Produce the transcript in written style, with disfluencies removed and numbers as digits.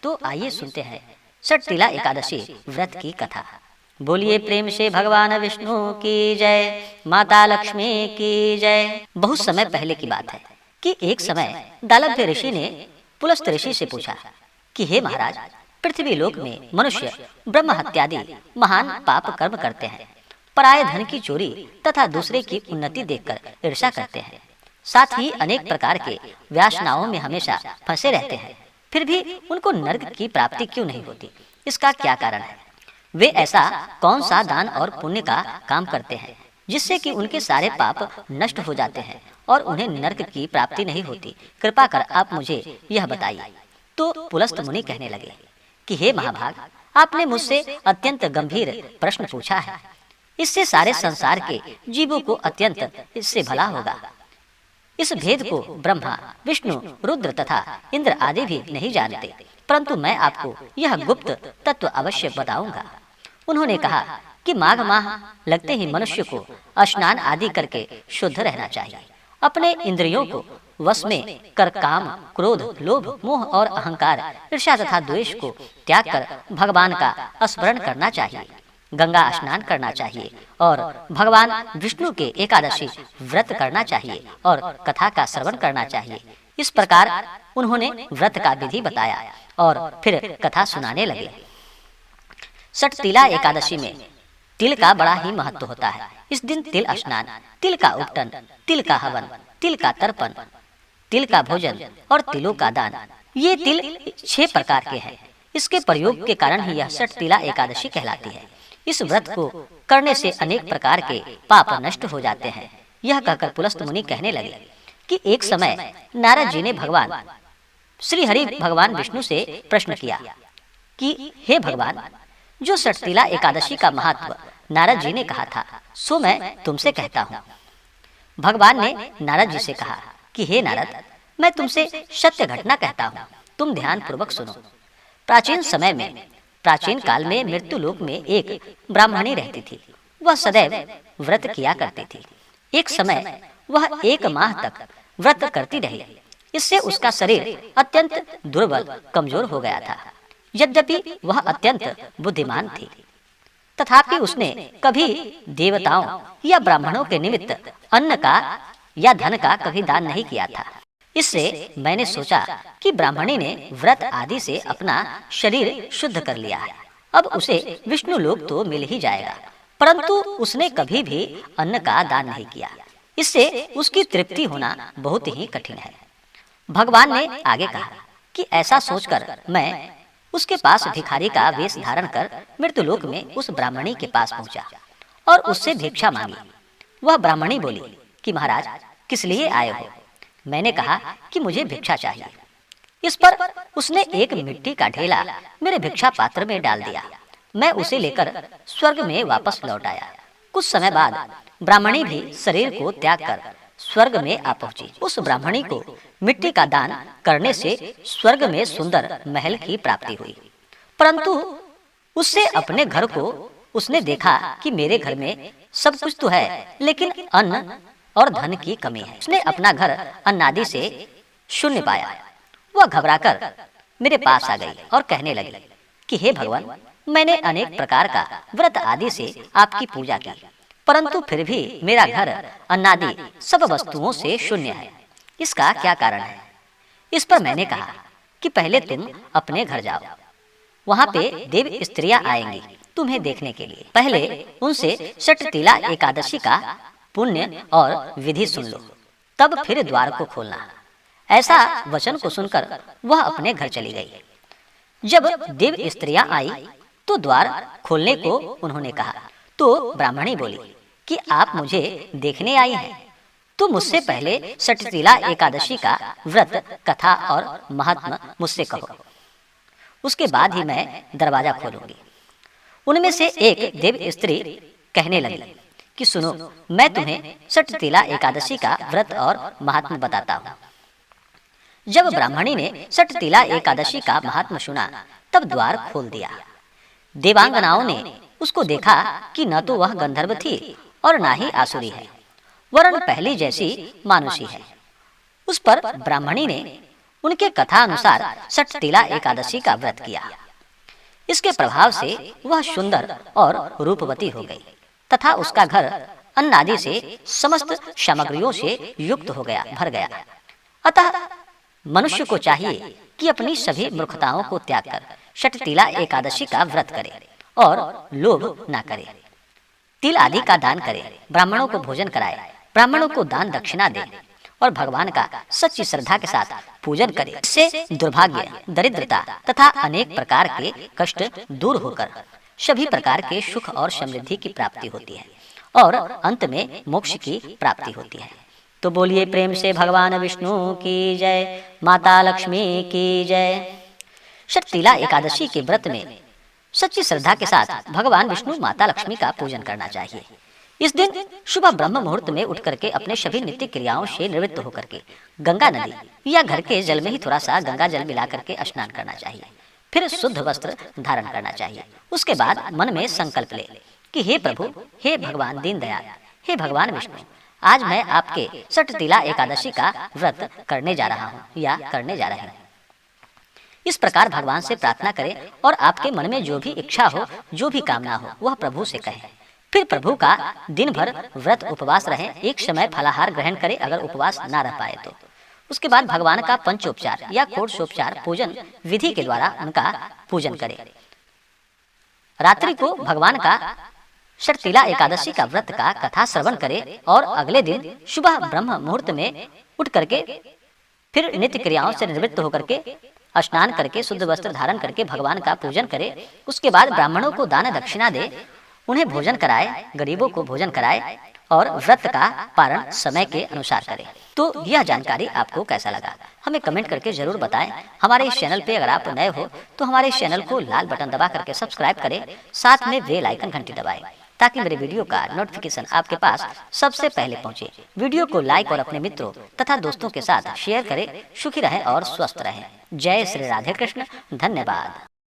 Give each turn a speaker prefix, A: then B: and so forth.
A: तो आइए सुनते हैं षटतिला एकादशी व्रत की कथा। बोलिए प्रेम से भगवान विष्णु की जय, माता लक्ष्मी की जय। बहुत समय पहले की बात है कि एक समय दालभ्य ऋषि ने पुलस्त ऋषि से पूछा कि हे महाराज, पृथ्वी लोक में मनुष्य ब्रह्म हत्यादि महान पाप कर्म करते हैं, पराये धन की चोरी तथा दूसरे की उन्नति देखकर ईर्ष्या करते हैं, साथ ही अनेक प्रकार के वासनाओं में हमेशा फंसे रहते हैं, फिर भी उनको नरक की प्राप्ति क्यों नहीं होती? इसका क्या कारण है? वे ऐसा कौन सा दान और पुण्य का काम करते हैं जिससे कि उनके सारे पाप नष्ट हो जाते हैं और उन्हें नरक की प्राप्ति नहीं होती? कृपा कर आप मुझे यह बताइए। तो पुलस्त मुनि कहने लगे कि हे महाभाग, आपने मुझसे अत्यंत गंभीर प्रश्न पूछा है। इससे सारे संसार के जीवों को अत्यंत इससे भला होगा। इस भेद को ब्रह्मा, विष्णु, रुद्र तथा इंद्र आदि भी नहीं जानते, परंतु मैं आपको यह गुप्त तत्व अवश्य बताऊंगा। उन्होंने कहा कि माघ माह लगते ही मनुष्य को स्नान आदि करके शुद्ध रहना चाहिए। अपने इंद्रियों को वश में कर काम, क्रोध, लोभ, मोह और अहंकार, ईर्ष्या तथा द्वेष को त्याग कर भगवान का स्मरण करना चाहिए। गंगा स्नान करना चाहिए और भगवान विष्णु के एकादशी व्रत करना चाहिए और कथा का श्रवण करना चाहिए। इस प्रकार उन्होंने व्रत का विधि बताया और फिर कथा सुनाने लगे। षटतिला एकादशी में तिल का बड़ा ही महत्व होता है। इस दिन तिल स्नान, तिल का उपटन, तिल का हवन, तिल का तर्पण, तिल का भोजन और तिलों का दान, ये तिल 6 प्रकार के हैं। इसके प्रयोग के कारण ही यह षटतिला एकादशी कहलाती है। इस व्रत को करने से अनेक प्रकार के पाप नष्ट हो जाते हैं। यह कहकर पुलस्त मुनि कहने लगे कि एक समय नारद जी ने भगवान श्री हरि भगवान विष्णु से प्रश्न किया कि हे भगवान, जो षटतिला एकादशी का महत्व नारद जी ने कहा था, सो मैं तुमसे कहता हूँ। भगवान ने नारद जी से कहा कि हे नारद, मैं तुमसे सत्य घटना कहता हूँ, तुम ध्यान पूर्वक सुनो। प्राचीन काल में मृत्यु लोक में एक ब्राह्मणी रहती थी। वह सदैव व्रत किया करती थी। एक समय वह 1 माह तक व्रत करती रही। इससे उसका शरीर अत्यंत दुर्बल, कमजोर हो गया था। यद्यपि वह अत्यंत बुद्धिमान थी, तथापि उसने कभी देवताओं या ब्राह्मणों के निमित्त अन्न का या धन का कभी दान नहीं किया था। इससे मैंने सोचा कि ब्राह्मणी ने व्रत आदि से अपना शरीर शुद्ध कर लिया है, अब उसे विष्णु लोक तो मिल ही जाएगा, परंतु उसने कभी भी अन्न का दान नहीं किया। इससे उसकी तृप्ति होना बहुत ही कठिन है। भगवान ने आगे कहा कि ऐसा सोचकर मैं उसके पास भिखारी का वेश धारण कर मृत्युलोक में उस ब्राह्मणी के पास पहुंचा और उससे भिक्षा मांगी। वह ब्राह्मणी बोली कि महाराज, किस लिए आए हो? मैंने कहा कि मुझे भिक्षा चाहिए। इस पर उसने एक मिट्टी का ढेला मेरे भिक्षा पात्र में डाल दिया। मैं उसे लेकर स्वर्ग में वापस लौट आया। कुछ समय बाद ब्राह्मणी भी शरीर को त्याग कर स्वर्ग में आ पहुंची। उस ब्राह्मणी को मिट्टी का दान करने से स्वर्ग में सुंदर महल की प्राप्ति हुई, परंतु उससे अपने घर को उसने देखा कि मेरे घर में सब कुछ तो है, लेकिन अन्न और धन की कमी है। उसने अपना घर अन्नादि से शून्य पाया। वह घबराकर मेरे पास आ गई और कहने लगी कि हे भगवान, मैंने अनेक प्रकार का व्रत आदि से आपकी पूजा की, परंतु फिर भी मेरा घर अन्नादि सब वस्तुओं से शून्य है। इसका क्या कारण है? इस पर मैंने कहा कि पहले तुम अपने घर जाओ, वहाँ पे देव स्त्रियां आएंगी तुम्हें देखने के लिए। पहले उनसे षटतिला एकादशी का पुण्य और विधि सुन लो, तब फिर द्वार को खोलना। ऐसा वचन को सुनकर वह अपने घर चली गई। जब देव स्त्रियां आई तो द्वार खोलने को उन्होंने कहा, तो ब्राह्मणी बोली कि आप मुझे देखने आई हैं, तो मुझसे पहले षटतिला एकादशी का व्रत, कथा और महात्म्य मुझसे कहो, उसके बाद ही मैं दरवाजा खोलूंगी। उनमें से एक देव स्त्री कहने लगी कि सुनो, मैं तुम्हें षटतिला एकादशी का व्रत और महात्म्य बताता हूँ। जब ब्राह्मणी ने षटतिला एकादशी का महात्म्य सुना, तब द्वार खोल दिया। देवांगनाओं ने उसको देखा कि न तो वह गंधर्व थी और न ही आसुरी है, वरन पहली जैसी मानुषी है। उस पर ब्राह्मणी ने उनके कथा अनुसार षटतिला एकादशी का व्रत किया। इसके प्रभाव से वह सुंदर और रूपवती हो गई तथा उसका घर अन्न आदि से समस्त सामग्रियों से युक्त हो गया, भर गया। अतः मनुष्य को चाहिए कि अपनी सभी मूर्खताओं को त्याग कर षटतिला एकादशी का व्रत करे और लोभ न करे। तिल आदि का दान करे, ब्राह्मणों को भोजन कराए, ब्राह्मणों को दान दक्षिणा दे और भगवान का सच्ची श्रद्धा के साथ पूजन करे। इससे दुर्भाग्य, दरिद्रता तथा अनेक प्रकार के कष्ट दूर होकर सभी प्रकार के सुख और समृद्धि की प्राप्ति होती है और अंत में मोक्ष की प्राप्ति होती है। तो बोलिए प्रेम से भगवान विष्णु की जय, माता लक्ष्मी की जय। षटतिला एकादशी के व्रत में सच्ची श्रद्धा के साथ भगवान विष्णु, माता लक्ष्मी का पूजन करना चाहिए। इस दिन सुबह ब्रह्म मुहूर्त में उठ करके अपने सभी नित्य क्रियाओं से निवृत्त होकर के गंगा नदी या घर के जल में ही थोड़ा सा गंगा जल मिला करके स्नान करना चाहिए। फिर शुद्ध वस्त्र धारण करना चाहिए। उसके बाद मन में संकल्प ले कि हे प्रभु, हे भगवान दीनदयाल, हे भगवान विष्णु, आज मैं आपके षटतिला एकादशी का व्रत करने जा रहा हूँ या करने जा रही हूँ। इस प्रकार भगवान से प्रार्थना करें और आपके मन में जो भी इच्छा हो, जो भी कामना हो, वह प्रभु से कहें। फिर प्रभु का दिन भर व्रत उपवास रहें। एक समय फलाहार ग्रहण करें अगर उपवास ना रह पाए तो। उसके बाद भगवान का पंचोपचार या षोडशोपचार पूजन विधि के द्वारा उनका पूजन करें। रात्रि को भगवान का षटतिला एकादशी का व्रत का कथा श्रवण करें और अगले दिन सुबह ब्रह्म मुहूर्त में उठ करके फिर नित्य क्रियाओं से निवृत्त होकर के स्नान करके शुद्ध वस्त्र धारण करके भगवान का पूजन करें। उसके बाद ब्राह्मणों को दान दक्षिणा दे, उन्हें भोजन कराए, गरीबों को भोजन कराए और व्रत का पारण समय के अनुसार करें। तो यह जानकारी आपको कैसा लगा हमें कमेंट करके जरूर बताएं। हमारे इस चैनल पे अगर आप नए हो तो हमारे इस चैनल को लाल बटन दबा करके सब्सक्राइब करें, साथ में बेल आइकन घंटी दबाएं ताकि मेरे वीडियो का नोटिफिकेशन आपके पास सबसे पहले पहुंचे। वीडियो को लाइक और अपने मित्रों तथा दोस्तों के साथ शेयर करें। सुखी रहें और स्वस्थ रहें। जय श्री राधे कृष्ण। धन्यवाद।